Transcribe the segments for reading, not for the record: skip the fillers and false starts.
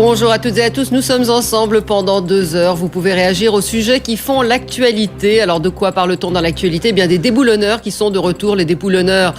Bonjour à toutes et à tous, nous sommes ensemble pendant 2 heures. Vous pouvez réagir aux sujets qui font l'actualité. Alors de quoi parle-t-on dans l'actualité ? Eh bien des déboulonneurs qui sont de retour. Les déboulonneurs,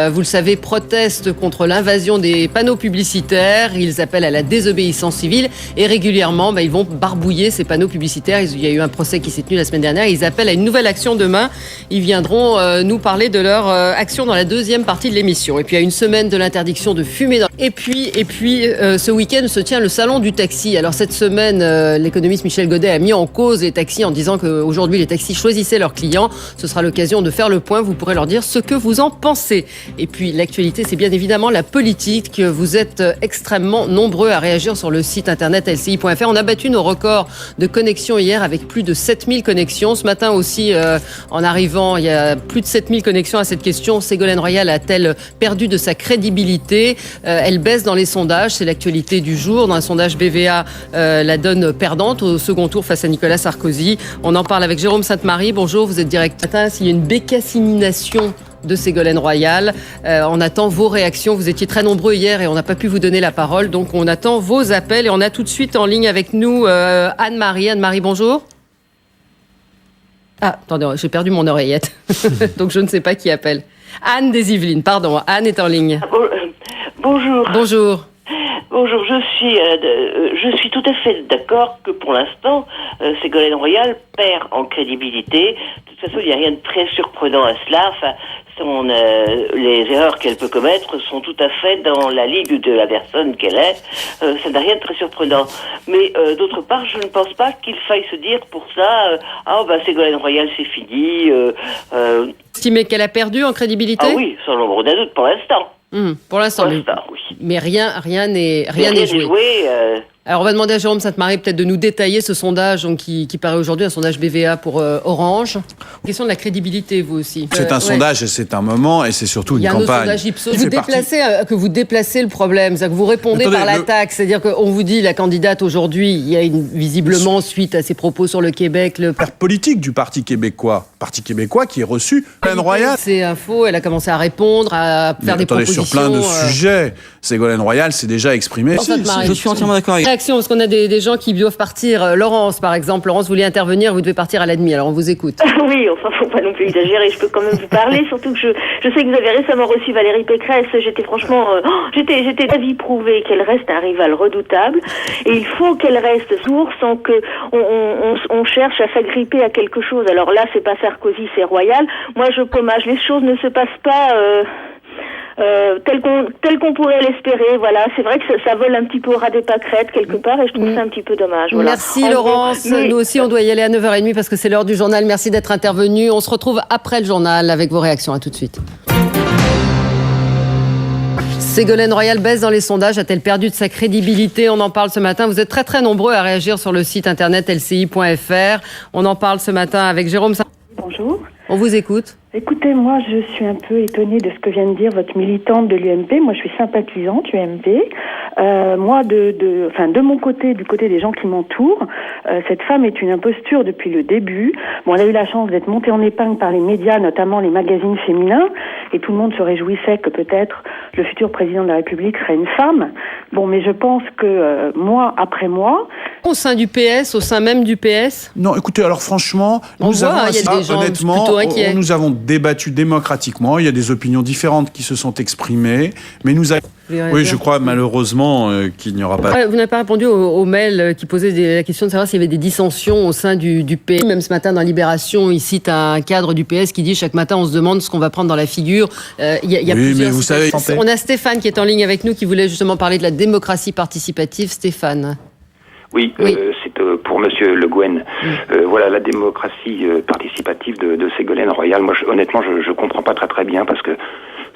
vous le savez, protestent contre l'invasion des panneaux publicitaires. Ils appellent à la désobéissance civile et régulièrement, ils vont barbouiller ces panneaux publicitaires. Il y a eu un procès qui s'est tenu la semaine dernière. Ils appellent à une nouvelle action demain. Ils viendront nous parler de leur action dans la deuxième partie de l'émission. Et puis à une semaine de l'interdiction de fumer. Et puis ce week-end se tient le salon du taxi. Alors cette semaine, l'économiste Michel Godet a mis en cause les taxis en disant qu'aujourd'hui les taxis choisissaient leurs clients. Ce sera l'occasion de faire le point. Vous pourrez leur dire ce que vous en pensez. Et puis l'actualité, c'est bien évidemment la politique. Vous êtes extrêmement nombreux à réagir sur le site internet lci.fr. On a battu nos records de connexions hier avec plus de 7000 connexions. Ce matin aussi, en arrivant, il y a plus de 7000 connexions à cette question. Ségolène Royal a-t-elle perdu de sa crédibilité ? Elle baisse dans les sondages. C'est l'actualité du jour. Dans un sondage BVA, la donne perdante au second tour face à Nicolas Sarkozy. On en parle avec Jérôme Sainte-Marie. Bonjour, vous êtes directeur. S'il y a une bécassination de Ségolène Royal, on attend vos réactions. Vous étiez très nombreux hier et on n'a pas pu vous donner la parole. Donc on attend vos appels et on a tout de suite en ligne avec nous Anne-Marie. Anne-Marie, bonjour. Ah, attendez, j'ai perdu mon oreillette. Donc je ne sais pas qui appelle. Anne des Yvelines, pardon. Anne est en ligne. Bonjour. Bonjour. Bonjour, je suis tout à fait d'accord que pour l'instant, Ségolène Royal perd en crédibilité. De toute façon, il n'y a rien de très surprenant à cela. Enfin, les erreurs qu'elle peut commettre sont tout à fait dans la ligue de la personne qu'elle est. Ça n'a rien de très surprenant. Mais d'autre part, je ne pense pas qu'il faille se dire pour ça, Ségolène Royal, c'est fini. Vous estimez qu'elle a perdu en crédibilité ? Ah oui, sans l'ombre d'un doute, pour l'instant. Pour l'instant, oui. Mais rien n'est joué. Alors on va demander à Jérôme Sainte-Marie peut-être de nous détailler ce sondage donc, qui paraît aujourd'hui, un sondage BVA pour Orange. Question de la crédibilité, vous aussi. C'est un sondage et c'est un moment et c'est surtout une campagne. Il y a un autre sondage Ipsos. Vous déplacez le problème, c'est-à-dire que vous répondez par l'attaque. C'est-à-dire qu'on vous dit la candidate aujourd'hui, il y a visiblement suite à ses propos sur le Québec... Le père politique du Parti québécois qui est reçu Ségolène Royal. C'est info, elle a commencé à répondre, à faire des propositions. Sur plein de sujets, Ségolène Royal s'est déjà exprimée. Je suis entièrement d'accord avec réaction, parce qu'on a des gens qui doivent partir. Laurence, par exemple. Laurence, vous voulez intervenir, vous devez partir à la demi, alors on vous écoute. Oui, enfin, faut pas non plus exagérer, je peux quand même vous parler, surtout que je sais que vous avez récemment reçu Valérie Pécresse. J'étais franchement, j'étais d'avis prouvé qu'elle reste un rival redoutable, et il faut qu'elle reste sourde sans que on cherche à s'agripper à quelque chose. Alors là, c'est pas Sarkozy, c'est Royal. Moi, je pommage. Les choses ne se passent pas tel qu'on pourrait l'espérer. Voilà, c'est vrai que ça vole un petit peu au ras des pâquerettes quelque part et je trouve ça un petit peu dommage. Voilà. Merci Laurence. Nous aussi, on doit y aller à 9h30 parce que c'est l'heure du journal. Merci d'être intervenu. On se retrouve après le journal avec vos réactions. À tout de suite. Ségolène Royal baisse dans les sondages. A-t-elle perdu de sa crédibilité ? On en parle ce matin. Vous êtes très très nombreux à réagir sur le site internet lci.fr. On en parle ce matin avec Jérôme. Bonjour. On vous écoute. Écoutez, moi, je suis un peu étonnée de ce que vient de dire votre militante de l'UMP. Moi, je suis sympathisante UMP. Moi, de mon côté, du côté des gens qui m'entourent, cette femme est une imposture depuis le début. Bon, elle a eu la chance d'être montée en épingle par les médias, notamment les magazines féminins, et tout le monde se réjouissait que peut-être le futur président de la République serait une femme. Bon, mais je pense que mois après mois... Au sein du PS, au sein même du PS ? Non, écoutez, alors franchement, nous avons débattu démocratiquement. Il y a des opinions différentes qui se sont exprimées, mais oui, je crois malheureusement qu'il n'y aura pas... Vous n'avez pas répondu au mail qui posait la question de savoir s'il y avait des dissensions au sein du PS. Même ce matin dans Libération, il cite un cadre du PS qui dit chaque matin on se demande ce qu'on va prendre dans la figure. Il y a plusieurs... mais vous savez... On a Stéphane qui est en ligne avec nous qui voulait justement parler de la démocratie participative. Stéphane. Oui. C'est pour Monsieur Le Guen. Voilà, la démocratie participative de Ségolène Royal. Moi, honnêtement, je comprends pas très bien parce que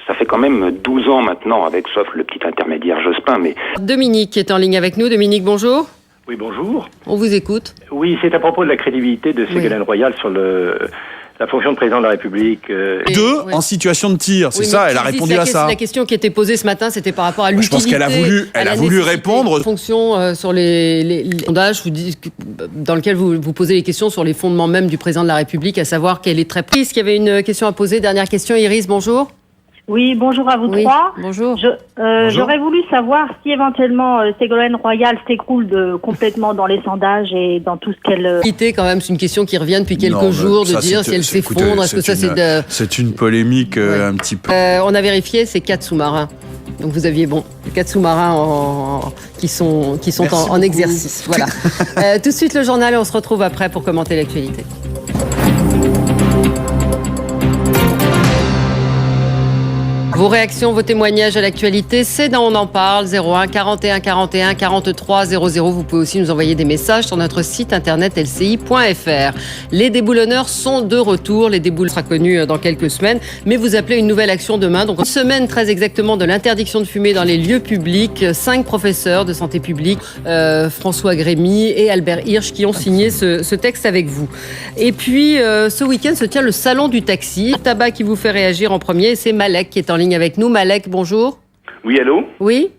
ça fait quand même 12 ans maintenant, sauf le petit intermédiaire Jospin, mais... Dominique est en ligne avec nous. Dominique, bonjour. Oui, bonjour. On vous écoute. Oui, c'est à propos de la crédibilité de Ségolène Royal sur la fonction de président de la République. En situation de tir, c'est ça, elle a répondu à ça. La question qui était posée ce matin, c'était par rapport à l'utilité. Je pense qu'elle a voulu répondre. Fonction sur les sondages, dans lequel vous posez les questions sur les fondements même du président de la République, à savoir qu'elle est très prise. Qu'il y avait une question à poser. Dernière question, Iris, bonjour. Oui, bonjour à vous trois. Bonjour. J'aurais voulu savoir si éventuellement Ségolène Royal s'écroule complètement dans les sondages et dans tout ce qu'elle... Quand même, c'est une question qui revient depuis quelques jours, de dire si elle s'effondre. Est-ce que ça c'est de... C'est une polémique un petit peu... on a vérifié, c'est 4 sous-marins. Donc vous aviez 4 sous-marins qui sont en exercice. Voilà. Tout de suite le journal et on se retrouve après pour commenter l'actualité. Vos réactions, vos témoignages à l'actualité, c'est dans On en parle, 01 41 41 43 00. Vous pouvez aussi nous envoyer des messages sur notre site internet lci.fr. Les déboulonneurs sont de retour. Les déboulonneurs sera connu dans quelques semaines, mais vous appelez une nouvelle action demain. Donc, une semaine très exactement de l'interdiction de fumer dans les lieux publics. 5 professeurs de santé publique, François Grémy et Albert Hirsch, qui ont signé ce texte avec vous. Et puis, ce week-end se tient le salon du taxi. Le tabac qui vous fait réagir en premier, c'est Malek qui est en ligne avec nous. Malek, bonjour. Oui, allô ? Oui.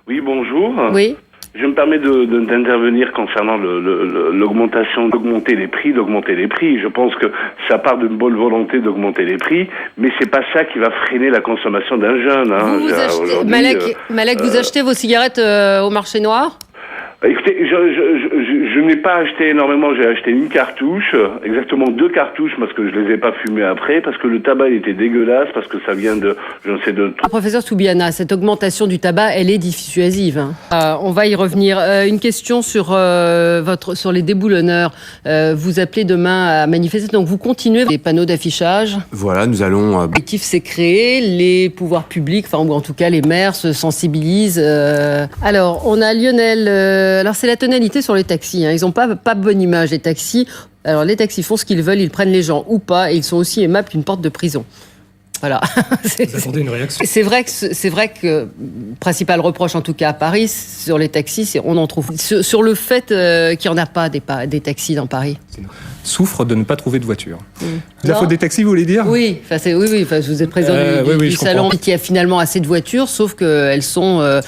Oui, bonjour. Oui. Je me permets d'intervenir concernant l'augmentation, d'augmenter les prix. Je pense que ça part d'une bonne volonté d'augmenter les prix, mais c'est pas ça qui va freiner la consommation d'un jeune. Malek, vous achetez vos cigarettes au marché noir ? Écoutez, je n'ai pas acheté énormément, j'ai acheté une cartouche, exactement 2 cartouches parce que je les ai pas fumées après, parce que le tabac était dégueulasse, parce que ça vient de, je ne sais de... Professeur Soubiana, cette augmentation du tabac, elle est dissuasive. On va y revenir. Une question sur les déboulonneurs. Vous appelez demain à manifester, donc vous continuez les panneaux d'affichage. Voilà, nous allons... L'objectif, c'est créer, les pouvoirs publics, ou en tout cas les maires se sensibilisent. Alors, on a Lionel... alors c'est la tonalité sur les taxis. Ils n'ont pas bonne image, les taxis. Alors les taxis font ce qu'ils veulent, ils prennent les gens ou pas, et ils sont aussi aimables qu'une porte de prison. Voilà. Vous attendez une réaction ? C'est vrai que principal reproche, en tout cas à Paris, sur les taxis, c'est on en trouve. Sur le fait qu'il n'y en a pas des taxis dans Paris. Souffre de ne pas trouver de voiture. La faute des taxis, vous voulez dire ? Oui, vous êtes président du salon qui a finalement assez de voitures, sauf qu'elles sont...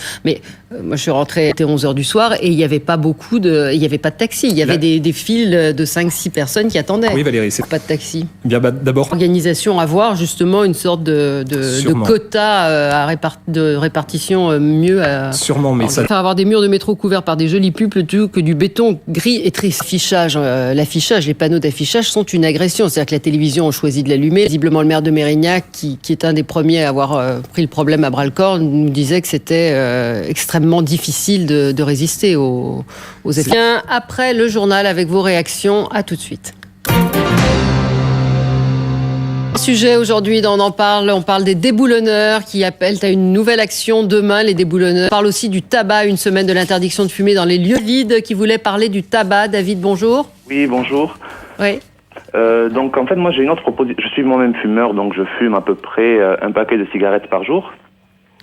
moi, je suis rentrée à 11h du soir et il n'y avait pas il n'y avait pas de taxi. Il y avait des files de 5-6 personnes qui attendaient. Oui, Valérie, c'est pas de taxi. Bien, d'abord... Organisation à voir, justement, une sorte de quota de répartition mieux. Sûrement, mais ça... Avoir des murs de métro couverts par des jolis pubs plutôt que du béton gris et triste. L'affichage, les panneaux d'affichage sont une agression. C'est-à-dire que la télévision a choisi de l'allumer. Visiblement, le maire de Mérignac, qui est un des premiers à avoir pris le problème à bras-le-corps, nous disait que c'était extrêmement difficile de résister aux effets. Bien, après le journal avec vos réactions, à tout de suite. Sujet aujourd'hui dont on parle des déboulonneurs qui appellent à une nouvelle action demain. Les déboulonneurs parlent aussi du tabac, une semaine de l'interdiction de fumer dans les lieux vides, qui voulait parler du tabac. David, bonjour. Oui, bonjour. Oui. Donc en fait, moi j'ai une autre proposition. Je suis moi-même fumeur, donc je fume à peu près un paquet de cigarettes par jour.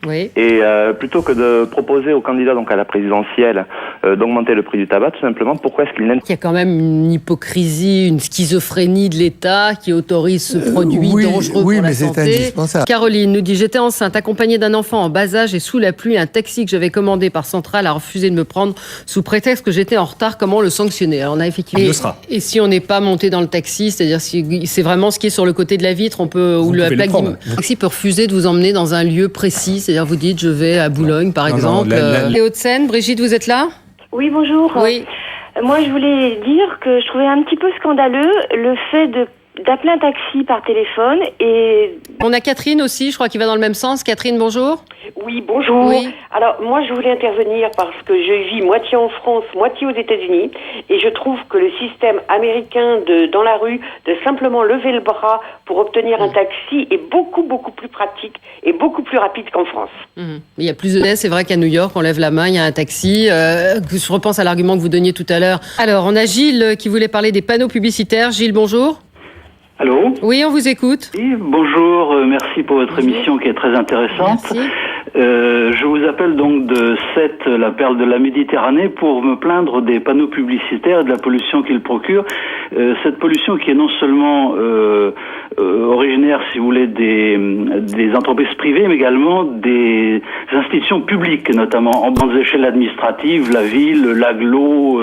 Oui. Et plutôt que de proposer aux candidats donc à la présidentielle d'augmenter le prix du tabac, tout simplement, pourquoi est-ce qu'il n'aime... Il y a quand même une hypocrisie, une schizophrénie de l'État qui autorise ce produit dangereux pour la santé. C'est indispensable. Caroline nous dit: j'étais enceinte, accompagnée d'un enfant en bas âge et sous la pluie, un taxi que j'avais commandé par Centrale a refusé de me prendre sous prétexte que j'étais en retard. Comment le sanctionner? Alors on a effectivement... Et si on n'est pas monté dans le taxi, c'est-à-dire si c'est vraiment ce qui est sur le côté de la vitre, on peut ou la plaque le taxi peut refuser de vous emmener dans un lieu précis. C'est-à-dire vous dites je vais à Boulogne par exemple. Les Hauts-de-Seine, Brigitte, vous êtes là? Oui, bonjour. Oui. Moi, je voulais dire que je trouvais un petit peu scandaleux le fait d'appeler un taxi par téléphone et... On a Catherine aussi, je crois, qui va dans le même sens. Catherine, bonjour. Oui, bonjour. Oui. Alors, moi, je voulais intervenir parce que je vis moitié en France, moitié aux États-Unis, et je trouve que le système américain dans la rue, de simplement lever le bras pour obtenir un taxi est beaucoup, beaucoup plus pratique et beaucoup plus rapide qu'en France. Il y a plus de tests, c'est vrai qu'à New York, on lève la main, il y a un taxi. Je repense à l'argument que vous donniez tout à l'heure. Alors, on a Gilles qui voulait parler des panneaux publicitaires. Gilles, bonjour. Allô ? Oui, on vous écoute. Oui, bonjour, merci pour votre émission qui est très intéressante. Merci. Je vous appelle donc de Sète, la perle de la Méditerranée, pour me plaindre des panneaux publicitaires et de la pollution qu'ils procurent. Cette pollution qui est non seulement originaire, si vous voulez, des entreprises privées, mais également des institutions publiques, notamment en grandes échelles administratives, la ville, l'agglo,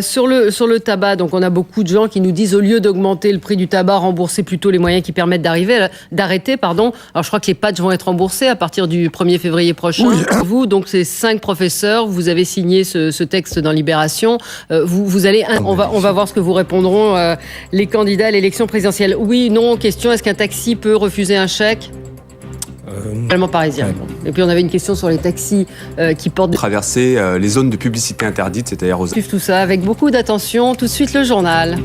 Sur le tabac, donc on a beaucoup de gens qui nous disent au lieu d'augmenter le prix du tabac, remboursez plutôt les moyens qui permettent d'arrêter. Alors je crois que les patchs vont être remboursés à partir du 1er février prochain. Oui. Vous, donc c'est 5 professeurs, vous avez signé ce texte dans Libération. Vous allez, on va voir ce que vous répondront les candidats à l'élection présidentielle. Oui, non, question, est-ce qu'un taxi peut refuser un chèque ? Tellement parisien. Et puis on avait une question sur les taxis qui portent traverser les zones de publicité interdite, c'est-à-dire aux... Suivre tout ça avec beaucoup d'attention. Tout de suite le journal.